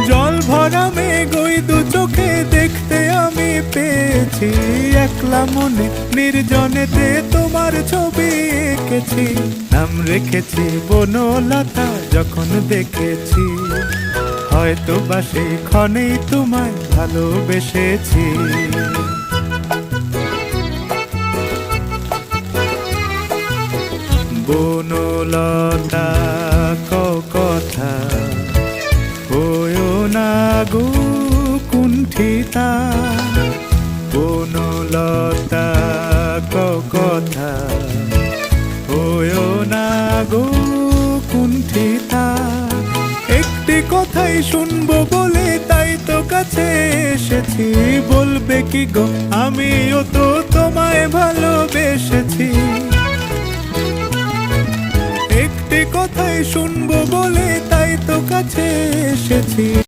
জল ভরা মেঘ ওই দু চোখে দেখতে আমি পেয়েছি, একলা মনে নির্জনেতে তোমার ছবি এঁকেছি। নাম রেখেছি বনলতা যখন দেখেছি, হয়তো বা সেই ক্ষণেই তোমায় ভালোবেসেছি। বনলতা কথা হয়ো না গো কুণ্ঠিতা, বনলতা কথা হয়ো না গো কুণ্ঠিতা। একটি কথাই শুনবো বলে তাই তো কাছে এসেছি, বলবে কি গো আমিও তো তোমায় ভালোবেসেছি। একটি কথাই শুনবো বলে তাই তো কাছে এসেছি।